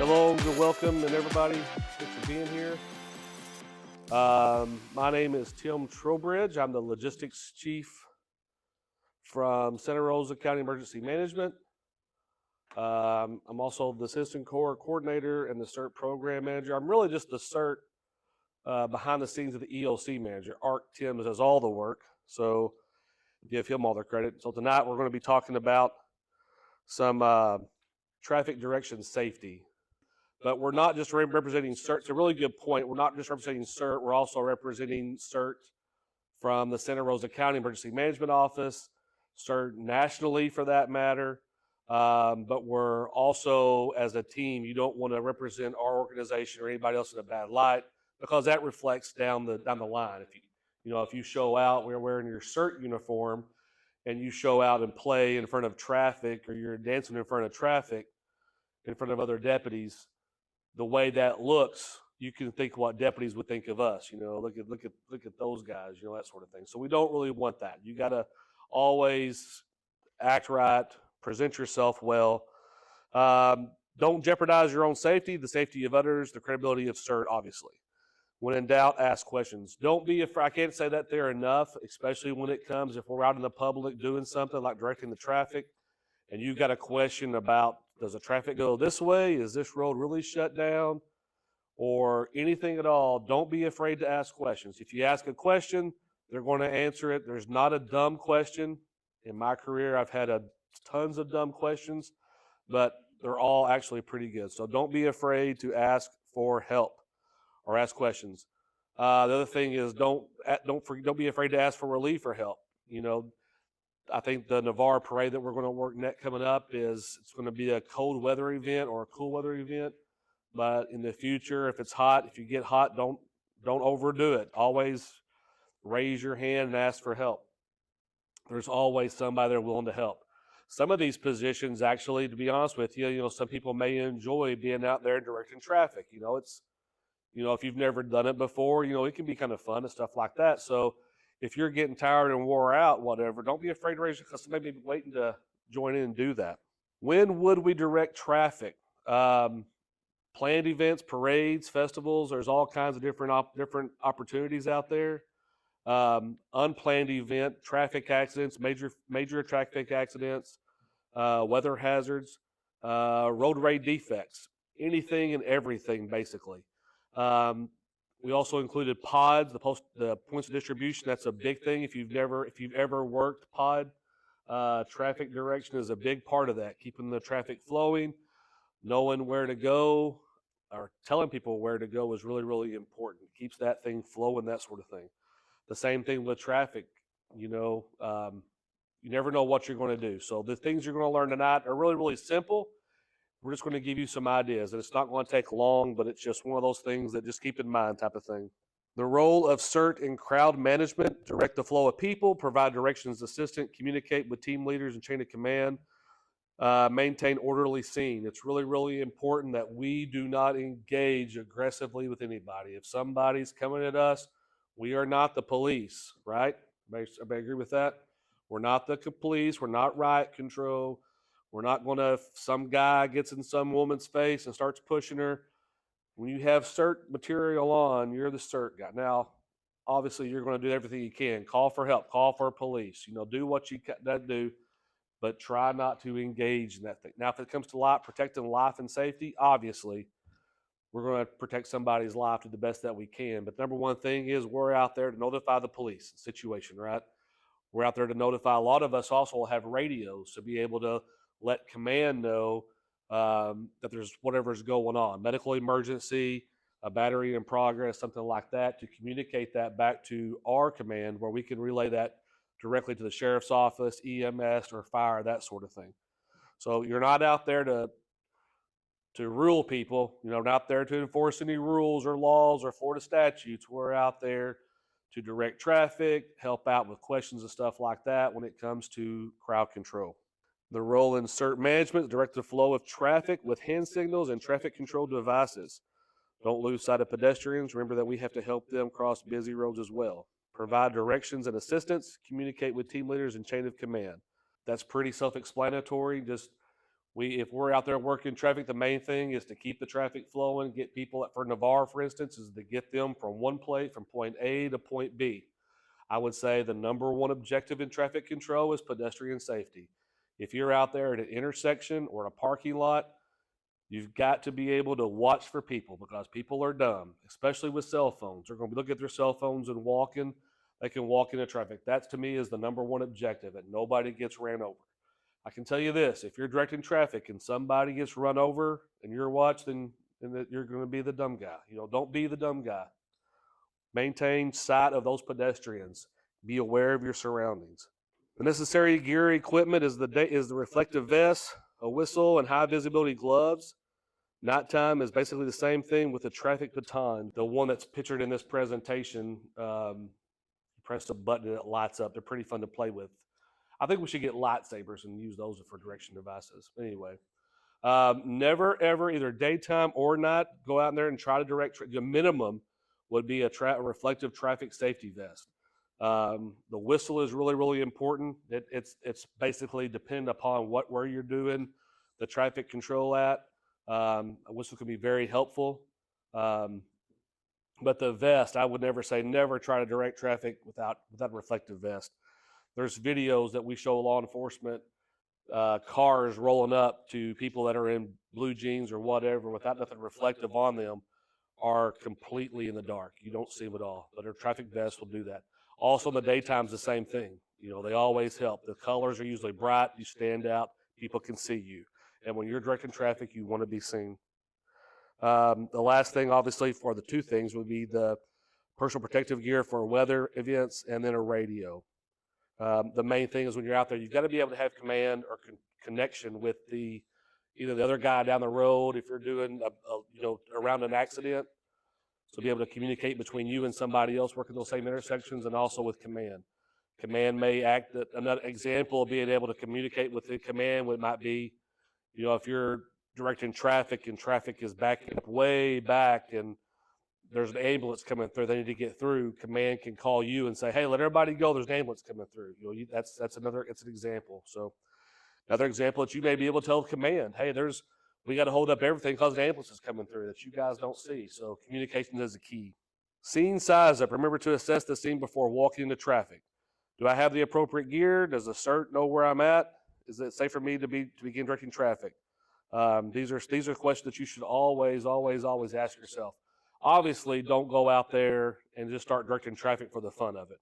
Hello and welcome, and everybody. Thanks for being here. My name is Tim Trowbridge. I'm the logistics chief from Santa Rosa County Emergency Management. I'm also the Citizen Corps coordinator and the CERT program manager. I'm really just the CERT behind the scenes of the EOC manager. Tim does all the work, so give him all the credit. So tonight we're going to be talking about some traffic direction safety. But we're not just representing CERT. It's a really good point. We're not just representing CERT. We're also representing CERT from the Santa Rosa County Emergency Management Office, CERT nationally for that matter. But we're also, as a team, you don't want to represent our organization or anybody else in a bad light, because that reflects down the line. If you show out, we're wearing your CERT uniform, and you show out and play in front of traffic, or you're dancing in front of traffic, in front of other deputies, the way that looks, you can think what deputies would think of us. Look at those guys, that sort of thing. So we don't really want that. You got to always act right, present yourself well. Don't jeopardize your own safety, the safety of others, the credibility of CERT, obviously. When in doubt, ask questions. Don't be afraid. I can't say that there enough, especially when it comes, if we're out in the public doing something like directing the traffic, and you've got a question about, does the traffic go this way? Is this road really shut down? Or anything at all, don't be afraid to ask questions. If you ask a question, they're going to answer it. There's not a dumb question. In my career, I've had tons of dumb questions, but they're all actually pretty good. So don't be afraid to ask for help or ask questions. The other thing is don't be afraid to ask for relief or help. I think the Navarre parade that we're going to work coming up it's going to be a cold weather event or a cool weather event. But in the future, if it's hot, if you get hot, don't overdo it. Always raise your hand and ask for help. There's always somebody there willing to help. Some of these positions, actually, to be honest with you, some people may enjoy being out there directing traffic. If you've never done it before, it can be kind of fun and stuff like that. So if you're getting tired and wore out, whatever, don't be afraid to raise your hand, because somebody may be waiting to join in and do that. When would we direct traffic? Planned events, parades, festivals, there's all kinds of different opportunities out there. Unplanned event, traffic accidents, major traffic accidents, weather hazards, roadway defects, anything and everything, basically. We also included pods, the points of distribution. That's a big thing. If you've ever worked pod, traffic direction is a big part of that. Keeping the traffic flowing, knowing where to go, or telling people where to go is really, really important. It keeps that thing flowing, that sort of thing. The same thing with traffic. You never know what you're going to do. So the things you're going to learn tonight are really, really simple. We're just going to give you some ideas, and it's not going to take long, but it's just one of those things that just keep in mind type of thing. The role of CERT in crowd management: direct the flow of people, provide directions assistant, communicate with team leaders and chain of command, maintain orderly scene. It's really, really important that we do not engage aggressively with anybody. If somebody's coming at us, we are not the police, right? Everybody agree with that? We're not the police. We're not riot control. We're not going to, if some guy gets in some woman's face and starts pushing her. When you have CERT material on, you're the CERT guy. Now, obviously, you're going to do everything you can. Call for help. Call for police. Do what you got to do, but try not to engage in that thing. Now, if it comes to protecting life and safety, obviously, we're going to protect somebody's life to the best that we can. But number one thing is we're out there to notify the police situation, right? We're out there to notify. A lot of us also have radios to be able to let command know that there's whatever's going on, medical emergency, a battery in progress, something like that, to communicate that back to our command, where we can relay that directly to the sheriff's office, EMS, or fire, that sort of thing. So you're not out there to rule people. Not out there to enforce any rules or laws or Florida statutes. We're out there to direct traffic, help out with questions and stuff like that when it comes to crowd control. The role in CERT management: direct the flow of traffic with hand signals and traffic control devices. Don't lose sight of pedestrians. Remember that we have to help them cross busy roads as well. Provide directions and assistance. Communicate with team leaders and chain of command. That's pretty self-explanatory. Just If we're out there working traffic, the main thing is to keep the traffic flowing, get people, for Navarre, for instance, is to get them from from point A to point B. I would say the number one objective in traffic control is pedestrian safety. If you're out there at an intersection or a parking lot, you've got to be able to watch for people, because people are dumb, especially with cell phones. They're going to be looking at their cell phones and walking. They can walk into traffic. That, to me, is the number one objective, and nobody gets ran over. I can tell you this: if you're directing traffic and somebody gets run over and you're watching, then you're going to be the dumb guy. Don't be the dumb guy. Maintain sight of those pedestrians. Be aware of your surroundings. The necessary gear equipment is the reflective vest, a whistle, and high visibility gloves. Nighttime is basically the same thing with the traffic baton, the one that's pictured in this presentation. You press a button and it lights up. They're pretty fun to play with. I think we should get lightsabers and use those for direction devices. Anyway, never ever, either daytime or night, go out there and try to direct. The minimum would be a reflective traffic safety vest. The whistle is really, really important. It's basically dependent upon where you're doing the traffic control at. A whistle can be very helpful. But the vest, I would never try to direct traffic without a reflective vest. There's videos that we show law enforcement, cars rolling up to people that are in blue jeans or whatever without nothing reflective on them, are completely in the dark. You don't see them at all, but a traffic vest will do that. Also in the daytime's the same thing. They always help. The colors are usually bright, you stand out, people can see you. And when you're directing traffic, you want to be seen. The last thing, obviously, for the two things would be the personal protective gear for weather events, and then a radio. The main thing is when you're out there, you've got to be able to have command or connection with either the other guy down the road if you're doing around an accident. So be able to communicate between you and somebody else working those same intersections, and also with command. Command may act. Another example of being able to communicate with the command might be, if you're directing traffic and traffic is backing up way back and there's an ambulance coming through, they need to get through, command can call you and say, hey, let everybody go, there's an ambulance coming through. It's an example. So another example that you may be able to tell command, hey, we got to hold up everything because an ambulance is coming through that you guys don't see. So communication is the key. Scene size up. Remember to assess the scene before walking into traffic. Do I have the appropriate gear? Does the CERT know where I'm at? Is it safe for me to begin directing traffic? These are questions that you should always ask yourself. Obviously, don't go out there and just start directing traffic for the fun of it.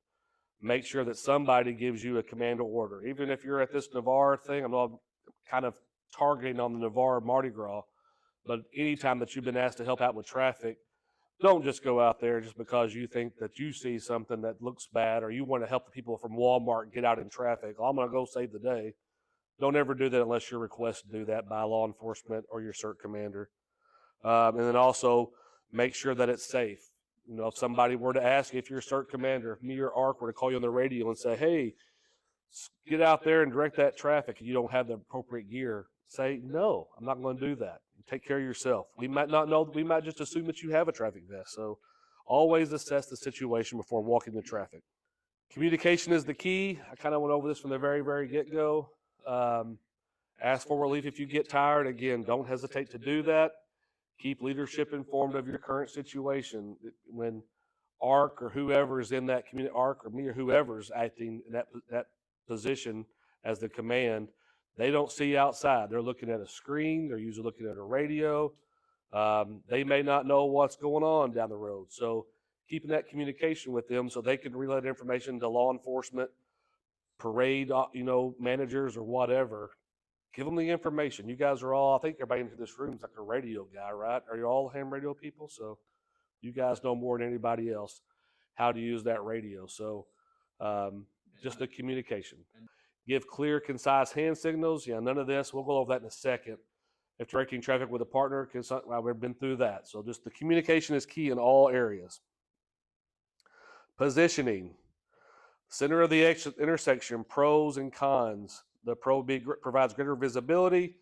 Make sure that somebody gives you a command or order. Even if you're at this Navarre thing, I'm kind of targeting on the Navarre Mardi Gras, but anytime that you've been asked to help out with traffic, don't just go out there just because you think that you see something that looks bad, or you want to help the people from Walmart get out in traffic. I'm going to go save the day. Don't ever do that unless you're requested to do that by law enforcement or your CERT commander. And then also make sure that it's safe. If somebody were to ask if you're a CERT commander, if me or ARC were to call you on the radio and say, hey, get out there and direct that traffic, and you don't have the appropriate gear, say, no, I'm not going to do that. Take care of yourself. We might not know, we might just assume that you have a traffic vest. So always assess the situation before walking the traffic. Communication is the key. I kind of went over this from the very, very get-go. Ask for relief if you get tired. Again, don't hesitate to do that. Keep leadership informed of your current situation. When ARC or whoever is in that community, ARC or me or whoever is acting in that position as the command, they don't see outside. They're looking at a screen. They're usually looking at a radio. They may not know what's going on down the road. So keeping that communication with them so they can relay that information to law enforcement, parade, managers or whatever. Give them the information. You guys are all, I think everybody in this room is like a radio guy, right? Are you all ham radio people? So you guys know more than anybody else how to use that radio. So just the communication. Give clear, concise hand signals. Yeah, none of this. We'll go over that in a second. If directing traffic with a partner, we've been through that. So just the communication is key in all areas. Positioning. Center of the intersection, pros and cons. The pro provides greater visibility,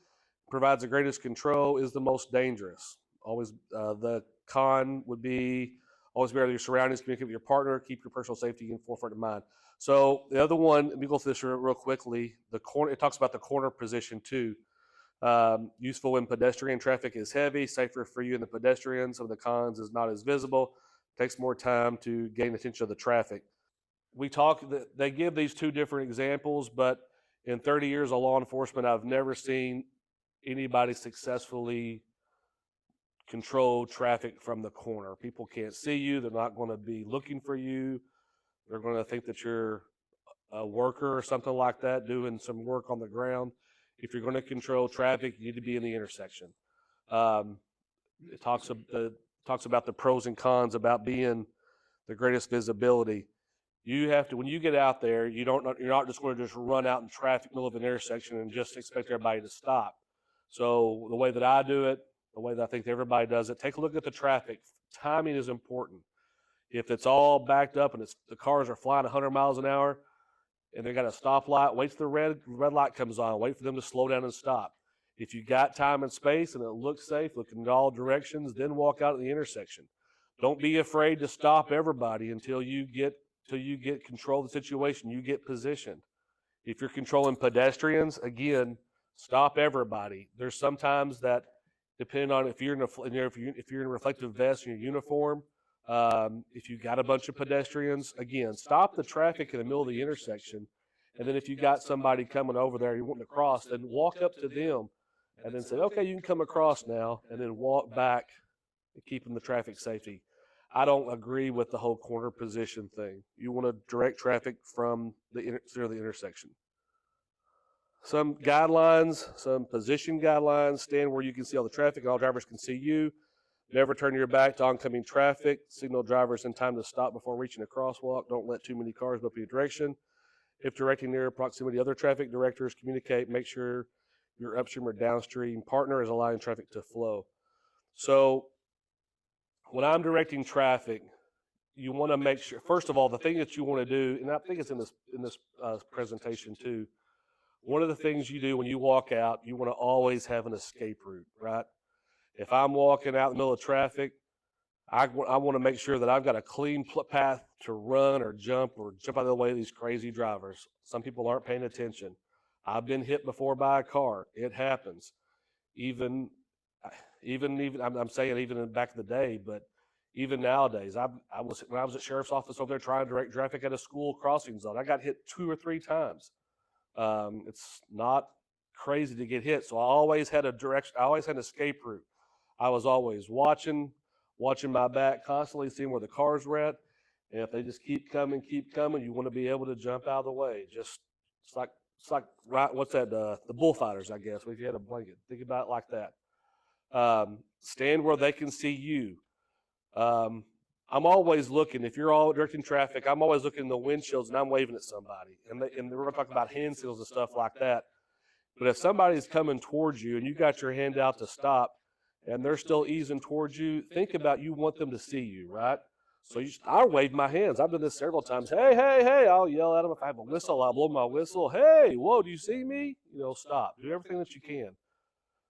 provides the greatest control, is the most dangerous. Always, the con would be always be aware of your surroundings, communicate with your partner, keep your personal safety in forefront of mind. So the other one, let me go through this real quickly. It talks about the corner position too. Useful when pedestrian traffic is heavy, safer for you and the pedestrians. Some of the cons is not as visible, takes more time to gain attention of the traffic. They give these two different examples, but in 30 years of law enforcement, I've never seen anybody successfully control traffic from the corner. People can't see you. They're not going to be looking for you. They're going to think that you're a worker or something like that, doing some work on the ground. If you're going to control traffic, you need to be in the intersection. It talks about the pros and cons about being the greatest visibility. You have to, when you get out there, you're not just going to just run out in traffic in the middle of an intersection and just expect everybody to stop. So the way that I do it, the way that I think everybody does it, take a look at the traffic. Timing is important. If it's all backed up and the cars are flying 100 miles an hour and they got a stoplight, wait till the red light comes on. Wait for them to slow down and stop. If you got time and space and it looks safe, looking in all directions, then walk out of the intersection. Don't be afraid to stop everybody until you get control of the situation. You get positioned. If you're controlling pedestrians, again, stop everybody. There's sometimes that, depending on if you're in a reflective vest in your uniform, if you got a bunch of pedestrians, again, stop the traffic in the middle of the intersection. And then if you got somebody coming over there you want to cross, then walk up to them and then say, okay, you can come across now, and then walk back, keeping the traffic safety. I don't agree with the whole corner position thing. You want to direct traffic from the center of the intersection. Some guidelines, some position guidelines: stand where you can see all the traffic, all drivers can see you. Never turn your back to oncoming traffic. Signal drivers in time to stop before reaching a crosswalk. Don't let too many cars go up your direction. If directing near proximity to other traffic, directors communicate. Make sure your upstream or downstream partner is allowing traffic to flow. So when I'm directing traffic, you want to make sure, first of all, the thing that you want to do, and I think it's in this presentation too, one of the things you do when you walk out, you want to always have an escape route, right? If I'm walking out in the middle of traffic, I want to make sure that I've got a clean path to run or jump out of the way of these crazy drivers. Some people aren't paying attention. I've been hit before by a car. It happens. Even I'm saying even back in the day, but even nowadays, when I was at sheriff's office over there trying to direct traffic at a school crossing zone, I got hit 2 or 3 times. It's not crazy to get hit, so I always had a direction. I always had an escape route. I was always watching my back, constantly seeing where the cars were at, and if they just keep coming, you want to be able to jump out of the way. It's like right. What's that? The bullfighters, I guess. If you had a blanket, think about it like that. Stand where they can see you. I'm always looking. If you're all directing traffic, I'm always looking in the windshields and I'm waving at somebody. And we're going to talk about hand signals and stuff like that. But if somebody's coming towards you and you got your hand out to stop and they're still easing towards you, think about, you want them to see you, right? So I wave my hands. I've done this several times. Hey, hey, hey. I'll yell at them. If I have a whistle, I'll blow my whistle. Hey, whoa, do you see me? Stop. Do everything that you can.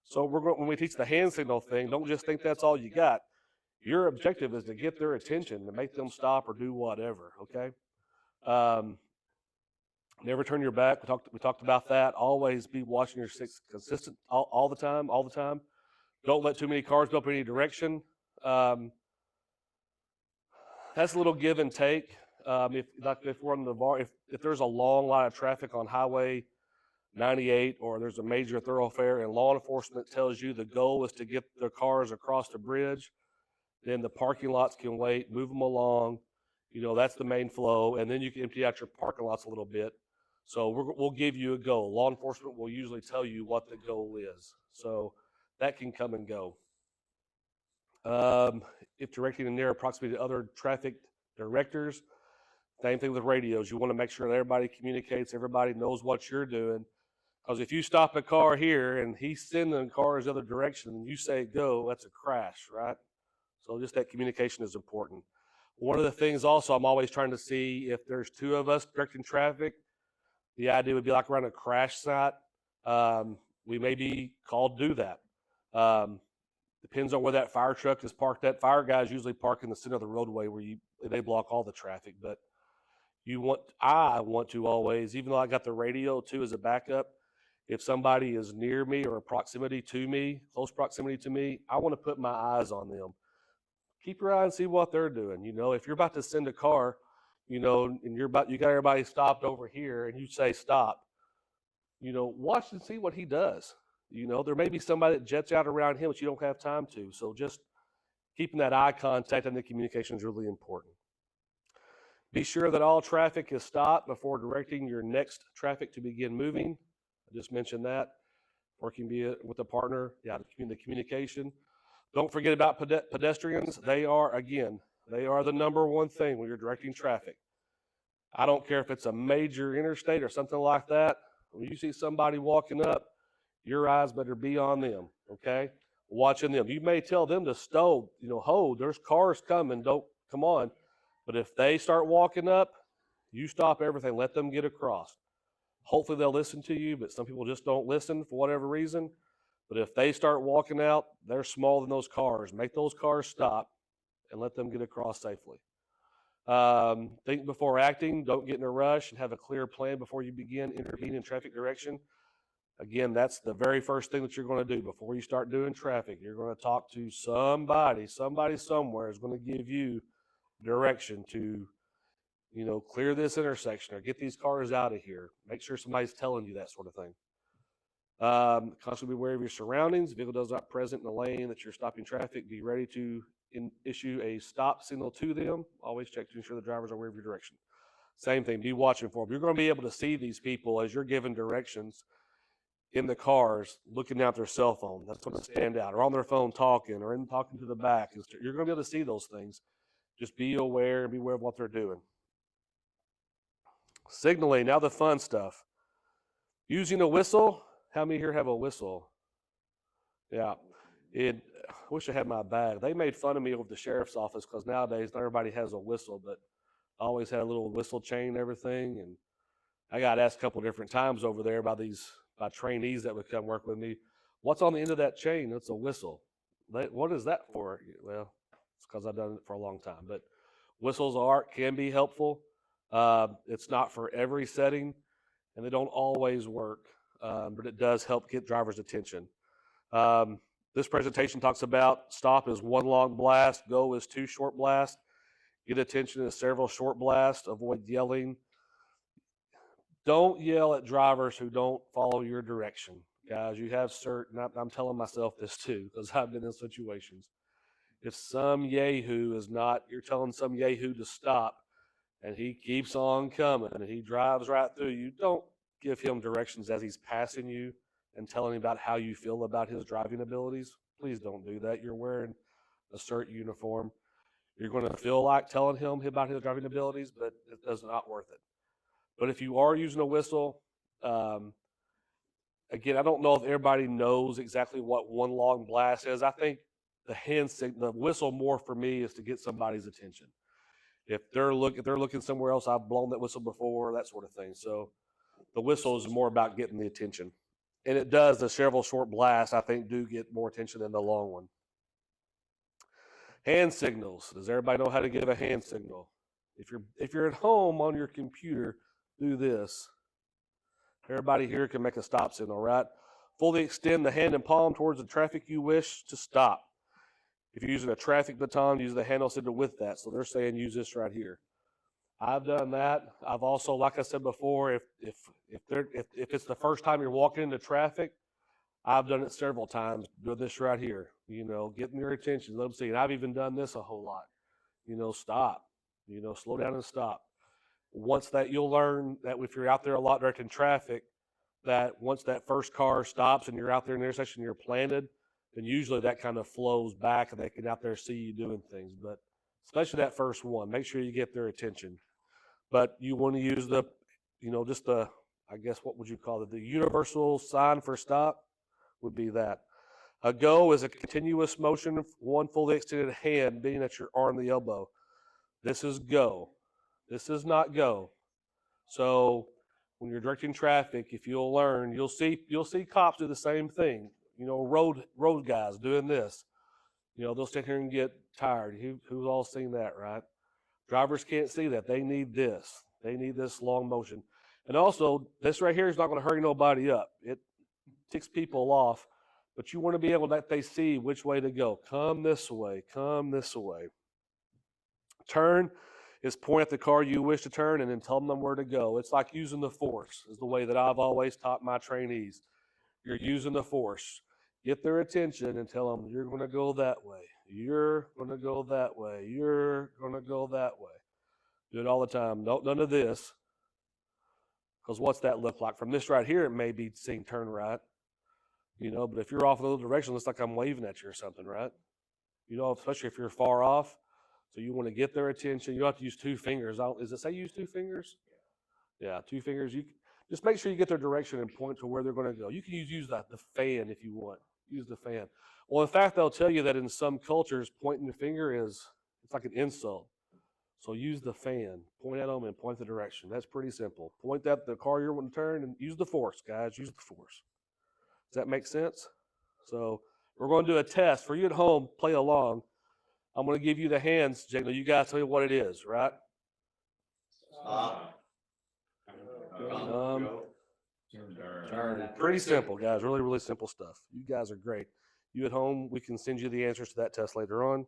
So when we teach the hand signal thing, don't just think that's all you got. Your objective is to get their attention, to make them stop or do whatever, okay? Never turn your back. We talked about that. Always be watching your six consistent all the time. Don't let too many cars go up in any direction. That's a little give and take. If we're on if there's a long line of traffic on Highway 98 or there's a major thoroughfare and law enforcement tells you the goal is to get their cars across the bridge, then the parking lots can wait, move them along. That's the main flow, and then you can empty out your parking lots a little bit. So we'll give you a goal. Law enforcement will usually tell you what the goal is. So that can come and go. If directing near proximity to other traffic directors, same thing with radios. You want to make sure that everybody communicates, everybody knows what you're doing. Because if you stop a car here and he's sending cars the other direction and you say go, that's a crash, right? So just that communication is important. One of the things also, I'm always trying to see if there's 2 of us directing traffic. The idea would be like around a crash site. We may be called to do that. Depends on where that fire truck is parked at. Fire guys usually park in the center of the roadway where they block all the traffic. But I want to always, even though I got the radio too as a backup, If somebody is near me or proximity to me, close proximity to me, I want to put my eyes on them. Keep your eye and see what they're doing. If you're about to send a car, and you got everybody stopped over here and you say stop, watch and see what he does. There may be somebody that jets out around him, but you don't have time to. So just keeping that eye contact and the communication is really important. Be sure that all traffic is stopped before directing your next traffic to begin moving. I just mentioned that. Working with a partner, the communication. Don't forget about pedestrians. They are the number one thing when you're directing traffic. I don't care if it's a major interstate or something like that. When you see somebody walking up, your eyes better be on them, okay? Watching them. You may tell them to stow, hold, there's cars coming, don't, come on. But if they start walking up, you stop everything, let them get across. Hopefully they'll listen to you, but some people just don't listen for whatever reason. But if they start walking out, they're smaller than those cars. Make those cars stop and let them get across safely. Think before acting. Don't get in a rush and have a clear plan before you begin intervening in traffic direction. Again, that's the very first thing that you're going to do before you start doing traffic. You're going to talk to somebody somewhere is going to give you direction to, clear this intersection or get these cars out of here. Make sure somebody's telling you that sort of thing. Constantly be aware of your surroundings. If the vehicle is not present in the lane that you're stopping traffic, be ready to issue a stop signal to them. Always check to ensure the drivers are aware of your direction. Same thing, be watching for them. You're going to be able to see these people as you're giving directions in the cars, looking at their cell phone. That's going to stand out, or on their phone talking, or talking to the back. You're going to be able to see those things. Just be aware and be aware of what they're doing. Signaling, now the fun stuff. Using a whistle. How many here have a whistle? Yeah. I wish I had my bag. They made fun of me with the sheriff's office because nowadays not everybody has a whistle, but I always had a little whistle chain and everything. And I got asked a couple of different times over there by trainees that would come work with me, what's on the end of that chain? It's a whistle. What is that for? Well, it's because I've done it for a long time. But whistles can be helpful. It's not for every setting, and they don't always work, but it does help get drivers' attention. This presentation talks about stop is one long blast, go is two short blasts. Get attention is several short blasts. Avoid yelling. Don't yell at drivers who don't follow your direction. Guys, you have CERT, and I'm telling myself this too, because I've been in situations. If some yahoo you're telling some yahoo to stop, and he keeps on coming, and he drives right through you, don't give him directions as he's passing you and telling him about how you feel about his driving abilities. Please don't do that. You're wearing a CERT uniform. You're going to feel like telling him about his driving abilities, but it's not worth it. But if you are using a whistle, again, I don't know if everybody knows exactly what one long blast is. I think the whistle more for me is to get somebody's attention. If they're looking somewhere else, I've blown that whistle before, that sort of thing. So the whistle is more about getting the attention. And it does, the several short blasts, I think, do get more attention than the long one. Hand signals. Does everybody know how to give a hand signal? If you're at home on your computer, do this. Everybody here can make a stop signal, right? Fully extend the hand and palm towards the traffic you wish to stop. If you're using a traffic baton, use the handle signal with that. So they're saying use this right here. I've done that. I've also, like I said before, if it's the first time you're walking into traffic, I've done it several times. Do this right here. Getting their attention. Let them see. And I've even done this a whole lot. Stop. Slow down and stop. Once that, you'll learn that if you're out there a lot directing traffic, that once that first car stops and you're out there in the intersection, you're planted, then usually that kind of flows back and they can out there see you doing things. But especially that first one, make sure you get their attention. But you want to use I guess, what would you call it? The universal sign for stop would be that. A go is a continuous motion of one fully extended hand being at your arm and the elbow. This is go. This is not go. So when you're directing traffic, if you'll learn, you'll see cops do the same thing. Road guys doing this. They'll stand here and get tired. Who's all seen that, right? Drivers can't see that. They need this. They need this long motion. And also, this right here is not going to hurry nobody up. ticks people off, but you want to be able to let they see which way to go. Come this way, come this way. Turn is point at the car you wish to turn and then tell them where to go. It's like using the force is the way that I've always taught my trainees. You're using the force. Get their attention and tell them you're going to go that way. You're going to go that way. You're going to go that way. Do it all the time. None of this. Because what's that look like? From this right here, it may be saying turn right. But if you're off in the other direction, it looks like I'm waving at you or something, right? Especially if you're far off. So you want to get their attention. You don't have to use two fingers. Does it say use two fingers? Yeah, two fingers. You just make sure you get their direction and point to where they're going to go. You can use the fan if you want. Use the fan. Well, in fact, they'll tell you that in some cultures, pointing the finger it's like an insult. So use the fan. Point at them and point the direction. That's pretty simple. Point at the car you're wanting to turn and use the force, guys. Use the force. Does that make sense? So we're going to do a test. For you at home, play along. I'm going to give you the hands, Jake. You guys tell me what it is, right? Stop. Turn. Pretty simple, guys. Really, really simple stuff. You guys are great. You at home, we can send you the answers to that test later on.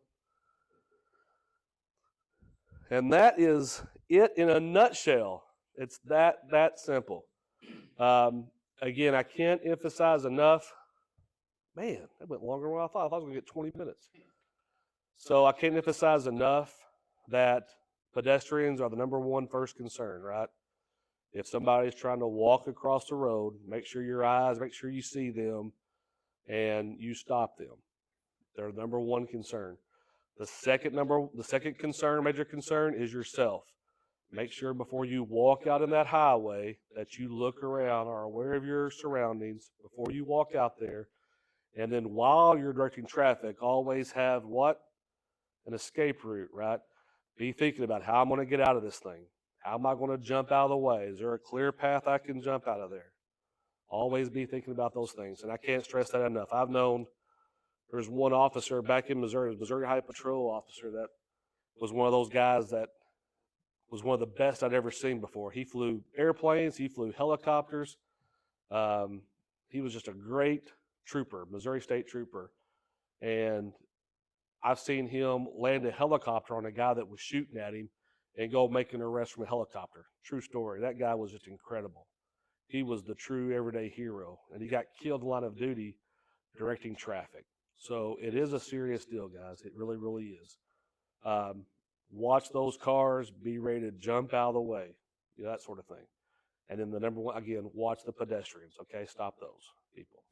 And that is it in a nutshell. It's that simple. Again, I can't emphasize enough. Man, that went longer than I thought. I thought I was going to get 20 minutes. So I can't emphasize enough that pedestrians are the number one first concern, right? If somebody's trying to walk across the road, make sure you see them, and you stop them. They're the number one concern. The second major concern is yourself. Make sure before you walk out in that highway that you look around, are aware of your surroundings before you walk out there. And then while you're directing traffic, always have what? An escape route, right? Be thinking about how I'm going to get out of this thing. How am I going to jump out of the way? Is there a clear path I can jump out of there? Always be thinking about those things. And I can't stress that enough. I've known there's one officer back in Missouri, Missouri High Patrol officer, that was one of those guys that was one of the best I'd ever seen before. He flew airplanes. He flew helicopters. He was just a great trooper, Missouri State Trooper. And I've seen him land a helicopter on a guy that was shooting at him and go make an arrest from a helicopter. True story. That guy was just incredible. He was the true everyday hero, and he got killed in line of duty directing traffic. So it is a serious deal, guys. It really, really is. Watch those cars, be ready to jump out of the way, that sort of thing. And then the number one, again, watch the pedestrians, okay? Stop those people.